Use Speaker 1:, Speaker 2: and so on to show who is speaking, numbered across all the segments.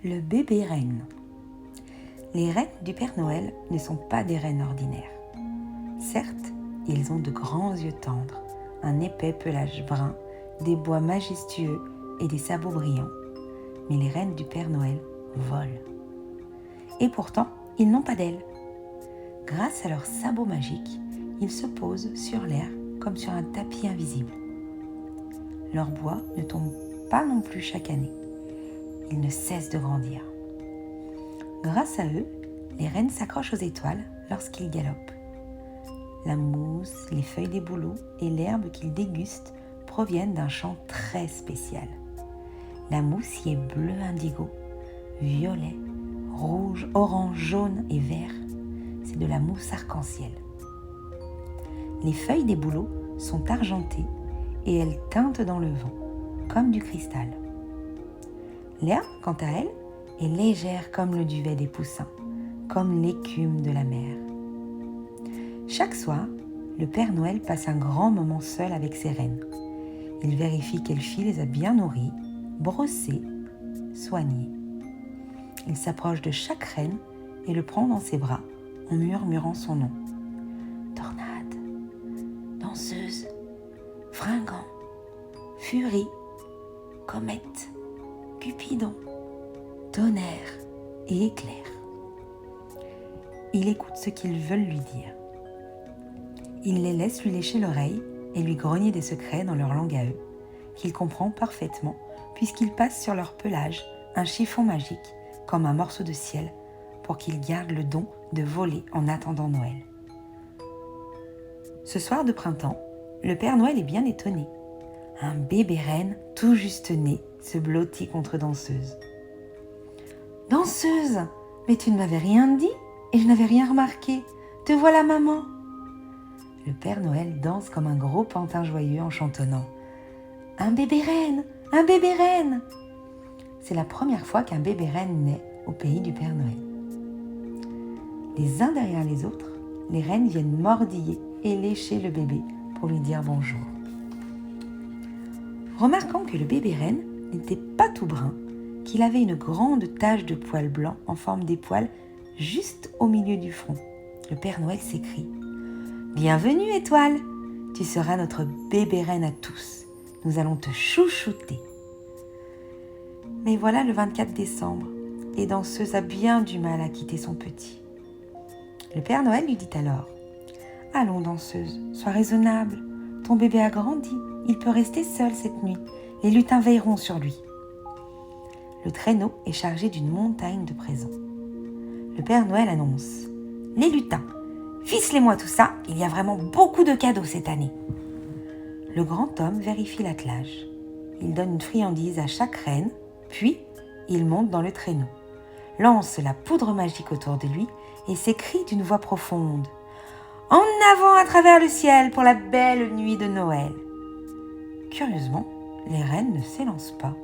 Speaker 1: Le bébé renne. Les rennes du Père Noël ne sont pas des rennes ordinaires. Certes, ils ont de grands yeux tendres, un épais pelage brun, des bois majestueux et des sabots brillants. Mais les rennes du Père Noël volent. Et pourtant, ils n'ont pas d'ailes. Grâce à leurs sabots magiques, ils se posent sur l'air comme sur un tapis invisible. Leur bois ne tombe pas non plus chaque année. Ils ne cessent de grandir. Grâce à eux, les rennes s'accrochent aux étoiles lorsqu'ils galopent. La mousse, les feuilles des bouleaux et l'herbe qu'ils dégustent proviennent d'un champ très spécial. La mousse y est bleu indigo, violet, rouge, orange, jaune et vert. C'est de la mousse arc-en-ciel. Les feuilles des bouleaux sont argentées et elles teintent dans le vent, comme du cristal. L'herbe, quant à elle, est légère comme le duvet des poussins, comme l'écume de la mer. Chaque soir, le Père Noël passe un grand moment seul avec ses rennes. Il vérifie quelle fille les a bien nourries, brossées, soignées. Il s'approche de chaque reine et le prend dans ses bras en murmurant son nom. Tornade, danseuse, fringant, furie, comète, Cupidon, tonnerre et éclair. Il écoute ce qu'ils veulent lui dire. Il les laisse lui lécher l'oreille et lui grogner des secrets dans leur langue à eux, qu'il comprend parfaitement puisqu'il passe sur leur pelage un chiffon magique comme un morceau de ciel pour qu'ils gardent le don de voler en attendant Noël. Ce soir de printemps, le Père Noël est bien étonné. Un bébé renne tout juste né se blottit contre Danseuse. « Danseuse, mais tu ne m'avais rien dit et je n'avais rien remarqué. Te voilà maman !» Le Père Noël danse comme un gros pantin joyeux en chantonnant « Un bébé renne, un bébé renne !» C'est la première fois qu'un bébé renne naît au pays du Père Noël. Les uns derrière les autres, les rennes viennent mordiller et lécher le bébé pour lui dire bonjour. Remarquant que le bébé renne n'était pas tout brun, qu'il avait une grande tache de poils blancs en forme d'étoile juste au milieu du front, le Père Noël s'écrie « Bienvenue étoile, tu seras notre bébé renne à tous, nous allons te chouchouter !» Mais voilà le 24 décembre, et Danseuse a bien du mal à quitter son petit. Le Père Noël lui dit alors « Allons Danseuse, sois raisonnable, ton bébé a grandi, il peut rester seul cette nuit, les lutins veilleront sur lui. » Le traîneau est chargé d'une montagne de présents. Le Père Noël annonce « Les lutins, ficelez-moi tout ça, il y a vraiment beaucoup de cadeaux cette année. » Le grand homme vérifie l'attelage. Il donne une friandise à chaque reine, puis il monte dans le traîneau, lance la poudre magique autour de lui et s'écrie d'une voix profonde « En avant à travers le ciel pour la belle nuit de Noël !» Curieusement, les rennes ne s'élancent pas.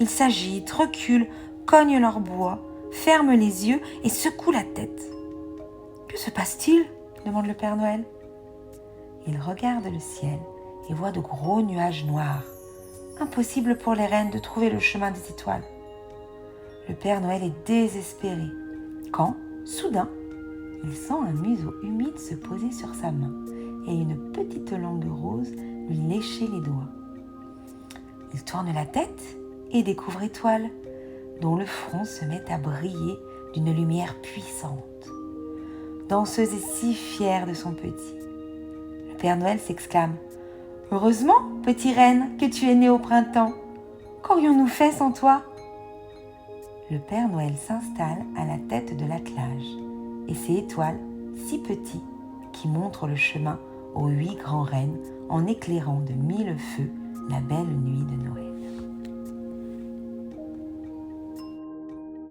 Speaker 1: Ils s'agitent, reculent, cognent leur bois, ferment les yeux et secouent la tête. « Que se passe-t-il » demande le Père Noël. Il regarde le ciel et voit de gros nuages noirs. Impossible pour les rennes de trouver le chemin des étoiles. Le Père Noël est désespéré quand, soudain, il sent un museau humide se poser sur sa main et une petite langue rose lui lécher les doigts. Il tourne la tête et découvre Étoile, dont le front se met à briller d'une lumière puissante. Danseuse est si fière de son petit. Le Père Noël s'exclame « Heureusement, petit renne, que tu es né au printemps. Qu'aurions-nous fait sans toi ?» Le Père Noël s'installe à la tête de l'attelage et c'est Étoile, si petit, qui montre le chemin aux 8 grands rennes en éclairant de 1000 feux la belle nuit de Noël.